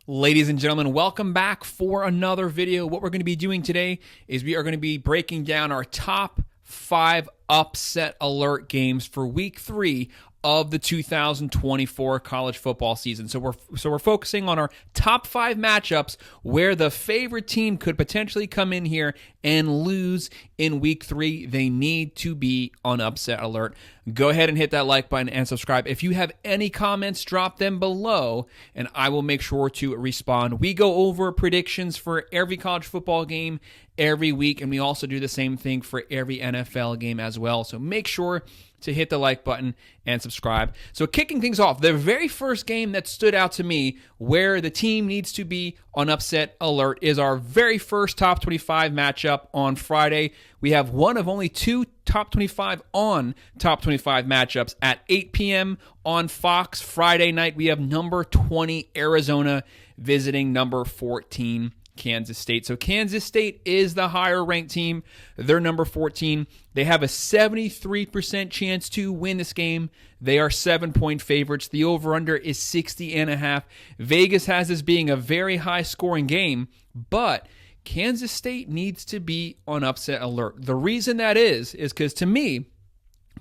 Ladies and gentlemen, welcome back for another video. What we're going to be doing today is we are going to be breaking down our top 5 upset alert games for week 3 of the 2024 college football season. So we're focusing on our top 5 matchups where the favorite team could potentially come in here and lose in week 3. They need to be on upset alert. Go ahead and hit that like button and subscribe. If you have any comments, drop them below and I will make sure to respond. We go over predictions for every college football game every week, and we also do the same thing for every NFL game as well. So make sure to hit the like button and subscribe. So kicking things off, the very first game that stood out to me where the team needs to be on upset alert is our very first top 25 matchup on Friday. We have one of only 2 top 25 on top 25 matchups at 8 p.m. on Fox. Friday night, we have number 20 Arizona visiting number 14 Kansas State. So Kansas State is the higher ranked team. They're number 14. They have a 73% chance to win this game. They are 7-point favorites. The over-under is 60.5. Vegas has this being a very high scoring game, but Kansas State needs to be on upset alert. The reason that is because to me,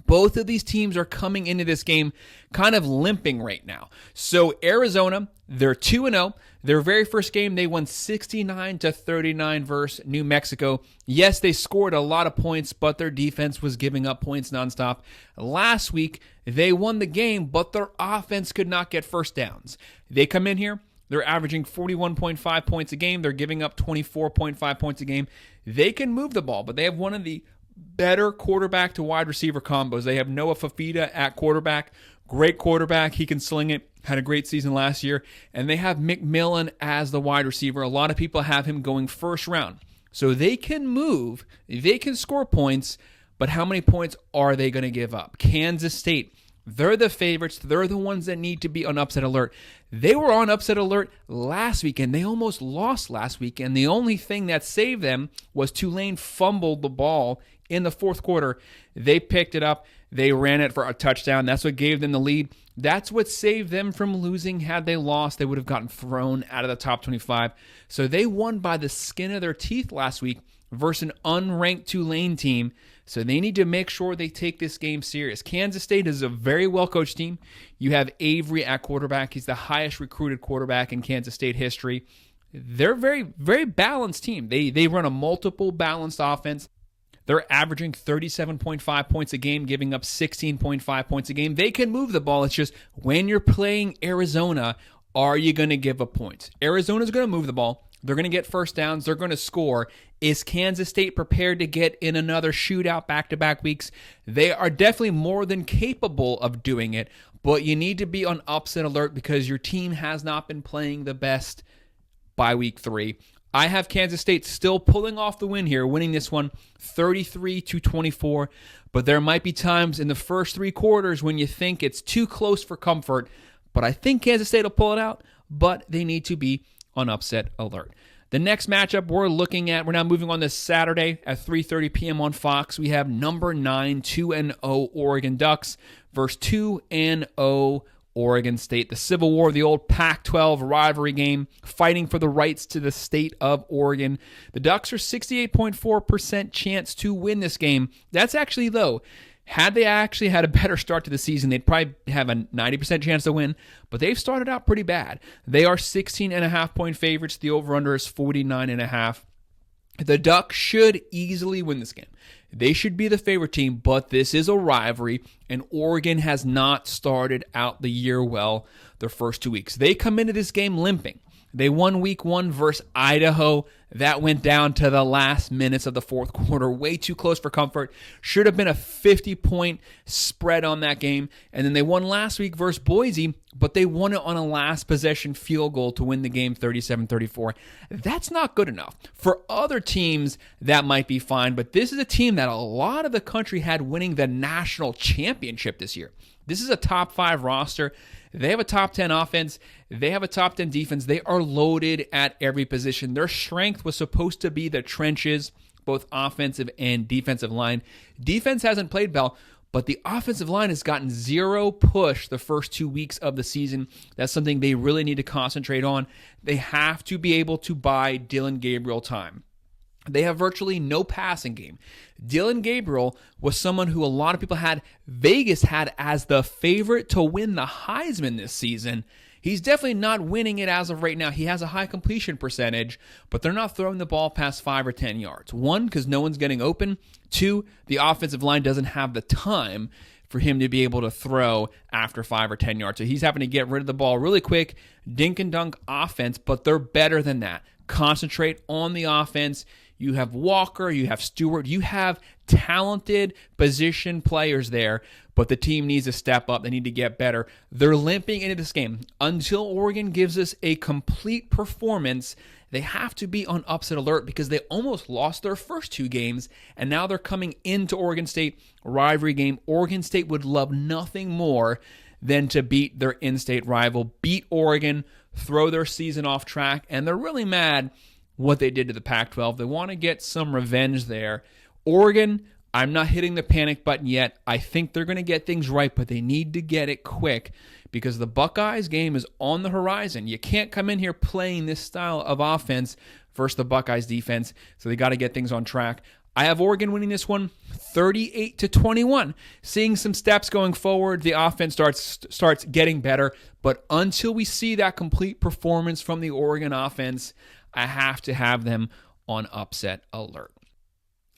both of these teams are coming into this game kind of limping right now. So Arizona, they're 2-0. Their very first game, they won 69-39 versus New Mexico. Yes, they scored a lot of points, but their defense was giving up points nonstop. Last week, they won the game, but their offense could not get first downs. They come in here, they're averaging 41.5 points a game. They're giving up 24.5 points a game. They can move the ball, but they have one of the better quarterback to wide receiver combos. They have Noah Fafita at quarterback. Great quarterback. He can sling it. Had a great season last year. And they have McMillan as the wide receiver. A lot of people have him going first round. So they can move. They can score points. But how many points are they going to give up? Kansas State, they're the favorites. They're the ones that need to be on upset alert. They were on upset alert last weekend. They almost lost last weekend. The only thing that saved them was Tulane fumbled the ball in the fourth quarter. They picked it up. They ran it for a touchdown. That's what gave them the lead. That's what saved them from losing. Had they lost, they would have gotten thrown out of the top 25. So they won by the skin of their teeth last week versus an unranked Tulane team. So they need to make sure they take this game serious. Kansas State is a very well-coached team. You have Avery at quarterback. He's the highest recruited quarterback in Kansas State history. They're a very, very balanced team. They run a multiple balanced offense. They're averaging 37.5 points a game, giving up 16.5 points a game. They can move the ball. It's just when you're playing Arizona, are you going to give up points? Arizona's going to move the ball. They're going to get first downs. They're going to score. Is Kansas State prepared to get in another shootout back-to-back weeks? They are definitely more than capable of doing it, but you need to be on upset alert because your team has not been playing the best by week 3. I have Kansas State still pulling off the win here, winning this one 33-24, but there might be times in the first 3 quarters when you think it's too close for comfort, but I think Kansas State will pull it out, but they need to be on upset alert. The next matchup we're looking at, we're now moving on this Saturday at 3:30 p.m. on Fox. We have number 9, 2-0 Oregon Ducks versus 2-0 Oregon State. The Civil War, the old Pac-12 rivalry game, fighting for the rights to the state of Oregon. The Ducks are 68.4% chance to win this game. That's actually low. Had they actually had a better start to the season, they'd probably have a 90% chance to win, but they've started out pretty bad. They are 16.5-point favorites. The over-under is 49.5. The Ducks should easily win this game. They should be the favorite team, but this is a rivalry, and Oregon has not started out the year well their first 2 weeks. They come into this game limping. They won week 1 versus Idaho. That went down to the last minutes of the fourth quarter. Way too close for comfort. Should have been a 50-point spread on that game. And then they won last week versus Boise, but they won it on a last possession field goal to win the game 37-34. That's not good enough. For other teams, that might be fine, but this is a team that a lot of the country had winning the national championship this year. This is a top 5 roster. They have a top 10 offense. They have a top 10 defense. They are loaded at every position. Their strength was supposed to be the trenches, both offensive and defensive line. Defense hasn't played well, but the offensive line has gotten zero push the first 2 weeks of the season. That's something they really need to concentrate on. They have to be able to buy Dillon Gabriel time. They have virtually no passing game. Dillon Gabriel was someone who a lot of people had, Vegas had as the favorite to win the Heisman this season. He's definitely not winning it as of right now. He has a high completion percentage, but they're not throwing the ball past 5 or 10 yards. 1, because no one's getting open. 2, the offensive line doesn't have the time for him to be able to throw after 5 or 10 yards. So he's having to get rid of the ball really quick, dink and dunk offense, but they're better than that. Concentrate on the offense. You have Walker, you have Stewart, you have talented position players there, but the team needs to step up. They need to get better. They're limping into this game. Until Oregon gives us a complete performance, they have to be on upset alert because they almost lost their first 2 games, and now they're coming into Oregon State, rivalry game. Oregon State would love nothing more than to beat their in-state rival, beat Oregon, throw their season off track, and they're really mad what they did to the Pac-12. They want to get some revenge there. Oregon, I'm not hitting the panic button yet. I think they're going to get things right, but they need to get it quick because the Buckeyes game is on the horizon. You can't come in here playing this style of offense versus the Buckeyes defense, so they got to get things on track. I have Oregon winning this one 38-21. Seeing some steps going forward, the offense starts getting better, but until we see that complete performance from the Oregon offense, I have to have them on upset alert.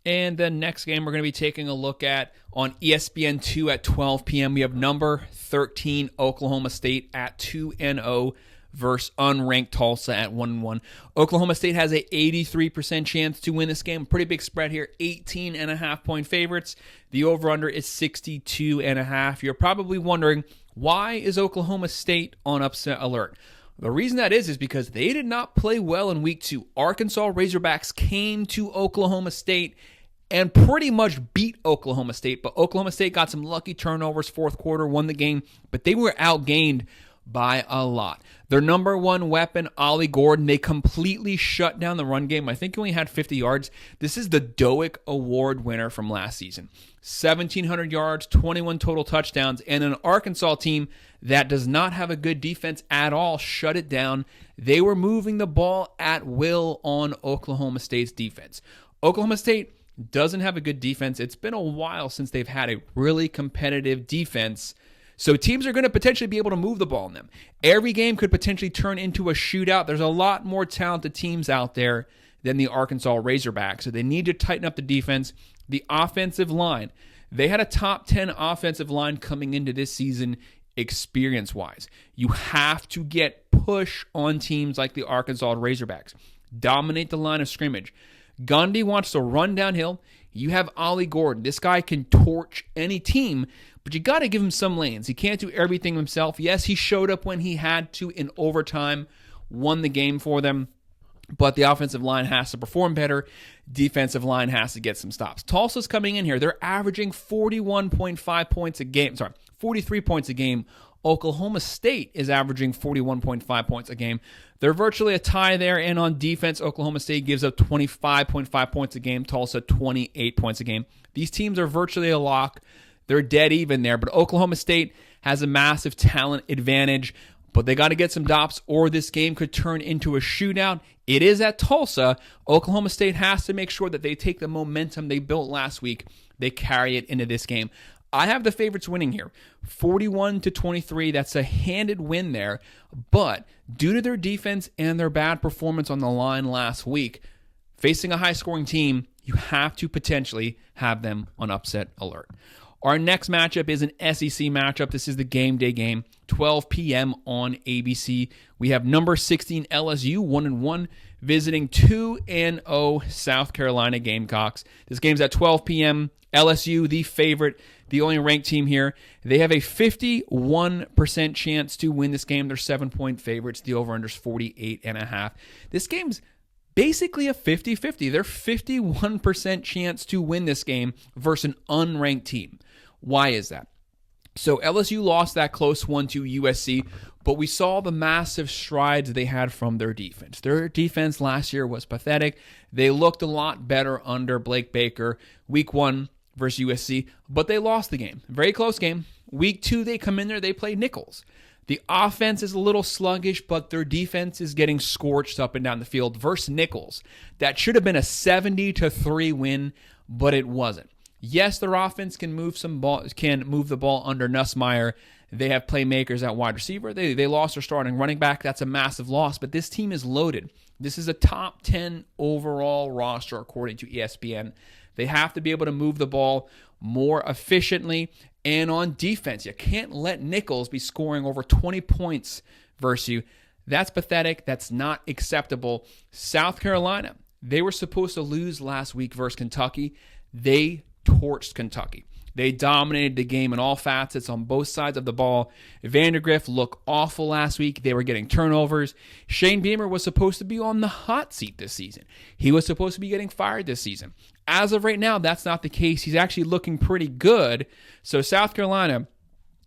And the next game we're going to be taking a look at on ESPN2 at 12 p.m. We have number 13 Oklahoma State at 2-0 versus unranked Tulsa at 1-1. Oklahoma State has a 83% chance to win this game. Pretty big spread here, 18.5-point favorites. The over-under is 62.5. You're probably wondering, why is Oklahoma State on upset alert? The reason that is because they did not play well in week 2. Arkansas Razorbacks came to Oklahoma State and pretty much beat Oklahoma State, but Oklahoma State got some lucky turnovers, fourth quarter, won the game, but they were outgained by a lot. Their number one weapon, Ollie Gordon, they completely shut down the run game. I think he only had 50 yards. This is the Doak Award winner from last season. 1,700 yards, 21 total touchdowns, and an Arkansas team that does not have a good defense at all shut it down. They were moving the ball at will on Oklahoma State's defense. Oklahoma State doesn't have a good defense. It's been a while since they've had a really competitive defense. So teams are going to potentially be able to move the ball on them. Every game could potentially turn into a shootout. There's a lot more talented teams out there than the Arkansas Razorbacks. So they need to tighten up the defense. The offensive line. They had a top 10 offensive line coming into this season experience-wise. You have to get push on teams like the Arkansas Razorbacks. Dominate the line of scrimmage. Gundy wants to run downhill. You have Ollie Gordon. This guy can torch any team, but you got to give him some lanes. He can't do everything himself. Yes, he showed up when he had to in overtime, won the game for them, but the offensive line has to perform better. Defensive line has to get some stops. Tulsa's coming in here. They're averaging 41.5 points a game. 43 points a game. Oklahoma State is averaging 41.5 points a game. They're virtually a tie there, and on defense, Oklahoma State gives up 25.5 points a game. Tulsa, 28 points a game. These teams are virtually a lock. They're dead even there, but Oklahoma State has a massive talent advantage, but they got to get some stops or this game could turn into a shootout. It is at Tulsa. Oklahoma State has to make sure that they take the momentum they built last week. They carry it into this game. I have the favorites winning here, 41-23. That's a handed win there, but due to their defense and their bad performance on the line last week, facing a high-scoring team, you have to potentially have them on upset alert. Our next matchup is an SEC matchup. This is the game day game, 12 p.m. on ABC. We have number 16 LSU, 1-1, visiting 2-0 South Carolina Gamecocks. This game's at 12 p.m. LSU, the favorite, the only ranked team here. They have a 51% chance to win this game. They're 7-point favorites. The over-under is 48.5. This game's basically a 50-50. They're 51% chance to win this game versus an unranked team. Why is that? So LSU lost that close one to USC, but we saw the massive strides they had from their defense. Their defense last year was pathetic. They looked a lot better under Blake Baker. Week 1, versus USC, but they lost the game. Very close game. Week 2, they come in there, they play Nichols. The offense is a little sluggish, but their defense is getting scorched up and down the field versus Nichols. That should have been a 70-3 win, but it wasn't. Yes, their offense can move the ball under Nussmeier. They have playmakers at wide receiver. They lost their starting running back. That's a massive loss, but this team is loaded. This is a top 10 overall roster according to ESPN. They have to be able to move the ball more efficiently. And on defense, you can't let Nichols be scoring over 20 points versus you. That's pathetic. That's not acceptable. South Carolina, they were supposed to lose last week versus Kentucky. They torched Kentucky. They dominated the game in all facets on both sides of the ball. Vandergrift looked awful last week. They were getting turnovers. Shane Beamer was supposed to be on the hot seat this season. He was supposed to be getting fired this season. As of right now, that's not the case. He's actually looking pretty good. So South Carolina,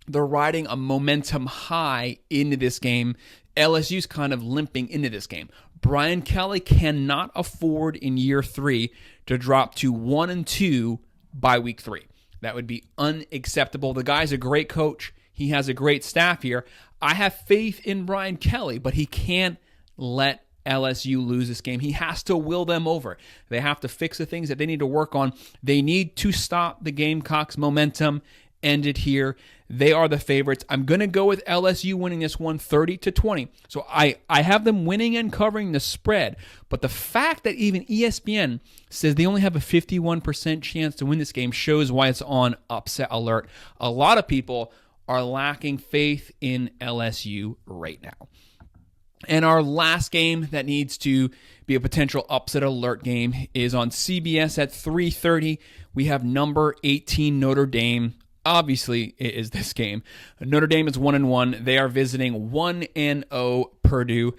they're riding a momentum high into this game. LSU's kind of limping into this game. Brian Kelly cannot afford in year 3 to drop to 1-2 by week 3. That would be unacceptable. The guy's a great coach. He has a great staff here. I have faith in Brian Kelly, but he can't let LSU lose this game. He has to will them over. They have to fix the things that they need to work on. They need to stop the Gamecocks' momentum. End it here. They are the favorites. I'm going to go with LSU winning this one 30-20. So I have them winning and covering the spread. But the fact that even ESPN says they only have a 51% chance to win this game shows why it's on upset alert. A lot of people are lacking faith in LSU right now. And our last game that needs to be a potential upset alert game is on CBS at 3:30. We have number 18 Notre Dame. Obviously, it is this game. Notre Dame is 1-1. They are visiting 1-0 Purdue.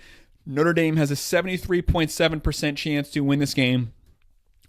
Notre Dame has a 73.7% chance to win this game.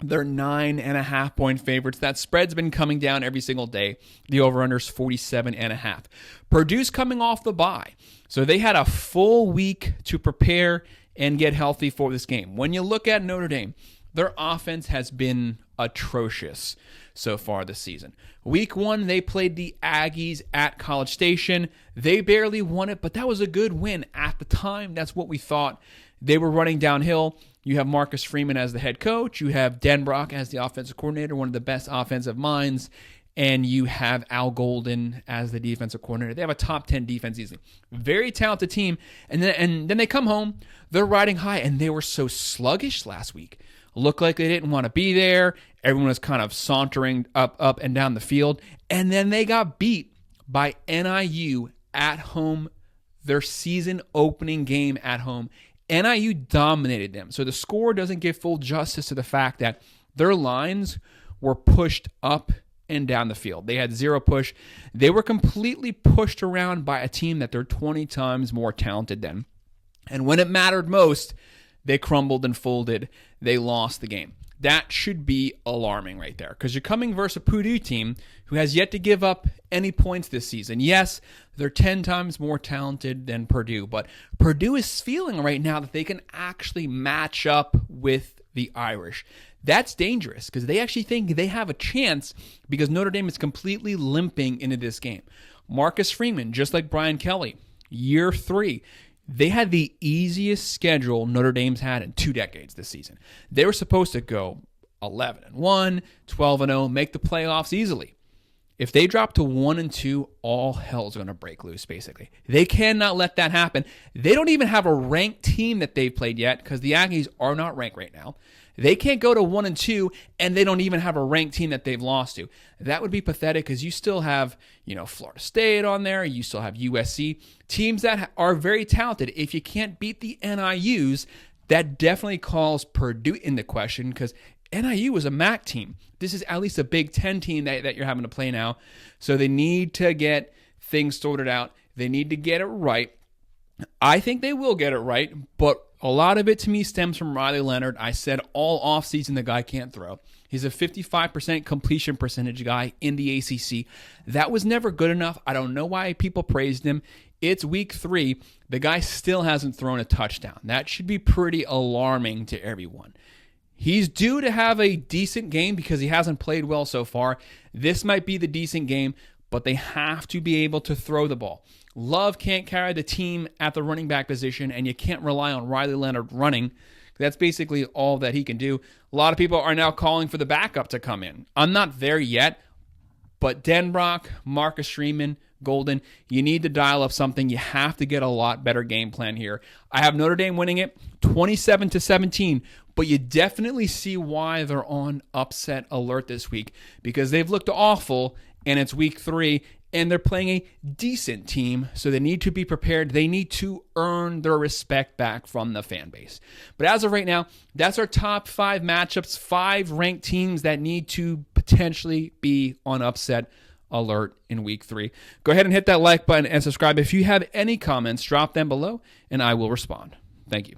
They're 9.5-point favorites. That spread's been coming down every single day. The over-under is 47.5. Purdue's coming off the bye, so they had a full week to prepare and get healthy for this game. When you look at Notre Dame, their offense has been atrocious so far this season. Week 1, they played the Aggies at College Station. They barely won it, but that was a good win. At the time, that's what we thought. They were running downhill. You have Marcus Freeman as the head coach. You have Denbrock as the offensive coordinator, one of the best offensive minds. And you have Al Golden as the defensive coordinator. They have a top 10 defense easily. Very talented team. And then they come home. They're riding high, and they were so sluggish last week. Looked like they didn't want to be there. Everyone was kind of sauntering up and down the field. And then they got beat by NIU at home, their season opening game at home. NIU dominated them. So the score doesn't give full justice to the fact that their lines were pushed up and down the field. They had zero push. They were completely pushed around by a team that they're 20 times more talented than. And when it mattered most, they crumbled and folded. They lost the game. That should be alarming right there, because you're coming versus a Purdue team who has yet to give up any points this season. Yes, they're 10 times more talented than Purdue, but Purdue is feeling right now that they can actually match up with the Irish. That's dangerous because they actually think they have a chance because Notre Dame is completely limping into this game. Marcus Freeman, just like Brian Kelly, year 3, they had the easiest schedule Notre Dame's had in 2 decades this season. They were supposed to go 11-1, 12-0, make the playoffs easily. If they drop to 1-2, all hell's going to break loose, basically. They cannot let that happen. They don't even have a ranked team that they've played yet because the Aggies are not ranked right now. They can't go to 1-2, and they don't even have a ranked team that they've lost to. That would be pathetic because you still have, Florida State on there. You still have USC. Teams that are very talented. If you can't beat the NIUs, that definitely calls Purdue into question because NIU is a MAC team. This is at least a Big Ten team that you're having to play now. So they need to get things sorted out. They need to get it right. I think they will get it right, but a lot of it to me stems from Riley Leonard. I said all offseason the guy can't throw. He's a 55% completion percentage guy in the ACC. That was never good enough. I don't know why people praised him. It's week 3. The guy still hasn't thrown a touchdown. That should be pretty alarming to everyone. He's due to have a decent game because he hasn't played well so far. This might be the decent game, but they have to be able to throw the ball. Love can't carry the team at the running back position, and you can't rely on Riley Leonard running. That's basically all that he can do. A lot of people are now calling for the backup to come in. I'm not there yet, but Denbrock, Marcus Freeman, Golden, you need to dial up something. You have to get a lot better game plan here. I have Notre Dame winning it 27-17, but you definitely see why they're on upset alert this week because they've looked awful, and it's week 3, and they're playing a decent team, so they need to be prepared. They need to earn their respect back from the fan base. But as of right now, that's our top 5 matchups, 5 ranked teams that need to potentially be on upset alert in week 3. Go ahead and hit that like button and subscribe. If you have any comments, drop them below, and I will respond. Thank you.